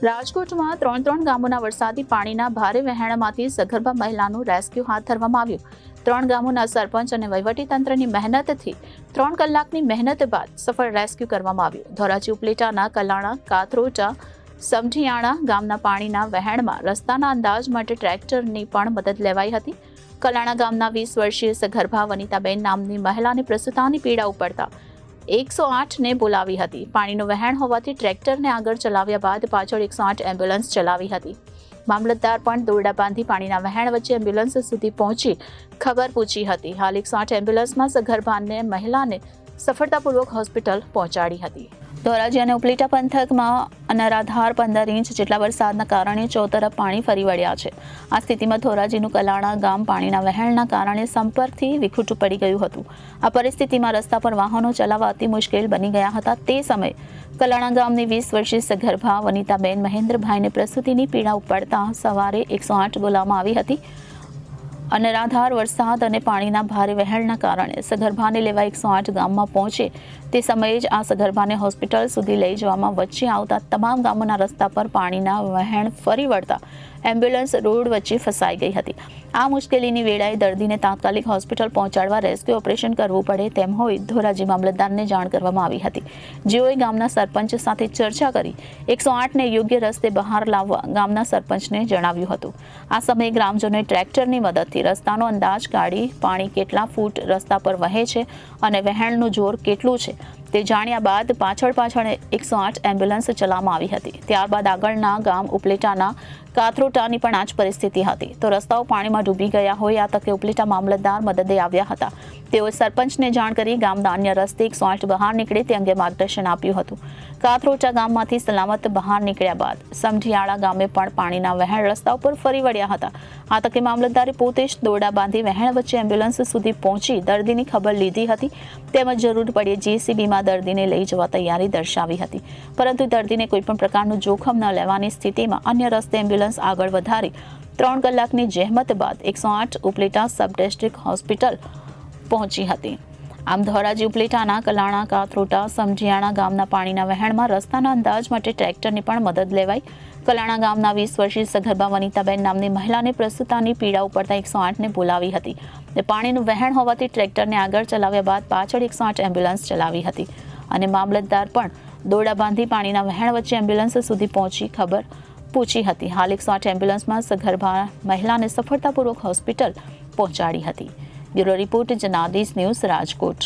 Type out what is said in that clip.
રાજકોટમાં ત્રણ ગામોના વરસાદી પાણીના ભારે વહેણમાંથી સગર્ભા મહિલાનું રેસ્ક્યુ હાથ ધરવામાં આવ્યું. 3 ગામોના સરપંચ અને વહીવટીતંત્રની મહેનતથી 3 કલાકની મહેનત બાદ સફળ રેસ્ક્યુ કરવામાં આવ્યું. ધોરાજી ઉપલેટાના કલાણા, કાથરોટા, સમઢિયાણા ગામના પાણીના વહેણમાં રસ્તાના અંદાજ માટે ટ્રેક્ટરની પણ મદદ લેવાઈ હતી. કલાણા ગામના 20 વર્ષીય સગર્ભા વનિતાબેન નામની મહિલાને પ્રસૂતાની પીડા ઉપડતા 108ને બોલાવી હતી. પાણીનું વહેણ હોવાથી ટ્રેક્ટરને આગળ ચલાવ્યા બાદ પાછળ 108 એમ્બ્યુલન્સ ચલાવી હતી. મામલતદાર પણ દોરડા બાંધી પાણીના વહેણ વચ્ચે એમ્બ્યુલન્સ સુધી પહોંચી ખબર પૂછી હતી. હાલ 108 એમ્બ્યુલન્સમાં સગર્ભાને મહિલાને સફળતાપૂર્વક હોસ્પિટલ પહોંચાડી હતી. ધોરાજી અને ઉપલેટા પંથકમાં અનરાધાર 15 ઇંચ જેટલા વરસાદના કારણે ચોતરફ પાણી ફરી વળ્યા છે. આ સ્થિતિમાં ધોરાજીનું કલાણા ગામ પાણીના વહેણના કારણે સંપર્કથી વિખૂટું પડી ગયું હતું. આ પરિસ્થિતિમાં રસ્તા પર વાહનો ચલાવવા અતિ મુશ્કેલ બની ગયા હતા. તે સમયે કલાણા ગામની 20 વર્ષીય સગર્ભા વનિતાબેન મહેન્દ્રભાઈને પ્રસૂતિની પીડા ઉપડતા સવારે 108 બોલાવવામાં આવી હતી. અનરાધાર વરસાદ અને પાણીના ભારે વહેણના કારણે સગર્ભાને લેવા 108 ગામમાં પહોંચે તે સમયે જ આ સગર્ભાને હોસ્પિટલ સુધી લઈ જવામાં વચ્ચે આવતા તમામ ગામોના રસ્તા પર પાણીના વહેણ ફરી વળતા એમ્બ્યુલન્સ રોડ વચ્ચે ફસાઈ ગઈ હતી. આ મુશ્કેલીની વેળાએ દર્દીને તાત્કાલિક હોસ્પિટલ પહોંચાડવા રેસ્ક્યુ ઓપરેશન કરવું પડે તેમ હોય ધોરાજી મામલતદારને જાણ કરવામાં આવી હતી. જેઓએ ગામના સરપંચ સાથે ચર્ચા કરી 108ને યોગ્ય રસ્તે બહાર લાવવા ગામના સરપંચને જણાવ્યું હતું. આ સમયે ગ્રામજનોએ ટ્રેક્ટરની મદદથી રસ્તાનો અંદાજ કાઢી પાણી કેટલા ફૂટ રસ્તા પર વહે છે અને વહેણનું જોર કેટલું છે તે જાણ્યા બાદ પાછળ 108 એમ્બ્યુલન્સ ચલાવવામાં આવી હતી. ત્યારબાદ આગળના ગામ ઉપલેટાના કાથરોટાની પણ આ જ પરિસ્થિતિ હતી. તો રસ્તાઓ પાણીમાં ડૂબી ગયા હોય આ તકે ઉપલેટા મામલતદાર મદદે આવ્યા હતા. તેઓએ સરપંચને જાણ કરી ગામના અન્ય રસ્તે 108 બહાર નીકળે તે અંગે માર્ગદર્શન આપ્યું હતું. કાથરોટા ગામમાંથી સલામત બહાર નીકળ્યા બાદ સમઢિયાળા ગામે પણ પાણીના વહેણ રસ્તા ઉપર ફરી વળ્યા હતા. આ તકે મામલતદારે પોતે જ દોરડા બાંધી વહેણ વચ્ચે એમ્બ્યુલન્સ સુધી પહોંચી દર્દીની ખબર લીધી હતી. તેમજ જરૂર પડ્યે જેસીબીમાં દર્દીને લઈ જવા તૈયારી દર્શાવી હતી. પરંતુ દર્દીને કોઈપણ પ્રકારનું જોખમ ન લેવાની સ્થિતિમાં અન્ય રસ્તે એમ્બ્યુલન્સ આગળ વધારી 3 કલાકની જહેમત બાદ 108 ઉપલેટા સબ ડિસ્ટ્રિક્ટ હોસ્પિટલ પહોંચી હતી. આમ ધોરાજી ઉપલેટાના કલાણા, કાથરોટા, સમઢિયાણા ગામના પાણીના વહેણમાં રસ્તાના અંદાજ માટે ટ્રેક્ટરની પણ મદદ લેવાઈ. કલાણા ગામના 20 વર્ષીય સગર્ભા વનિતાબેન નામની મહિલાને પ્રસૂતાની પીડા ઉપડતા 108ને બોલાવી હતી. પાણીનું વહેણ હોવાથી ટ્રેક્ટરને આગળ ચલાવ્યા બાદ પાછળ 108 એમ્બ્યુલન્સ ચલાવી હતી અને મામલતદાર પણ દોરડા બાંધી પાણીના વહેણ વચ્ચે એમ્બ્યુલન્સ સુધી પહોંચી ખબર પૂછી હતી. હાલ 108 એમ્બ્યુલન્સમાં સગર્ભા મહિલાને સફળતાપૂર્વક હોસ્પિટલ પહોંચાડી હતી. Bureau report Janadesh news, Rajkot.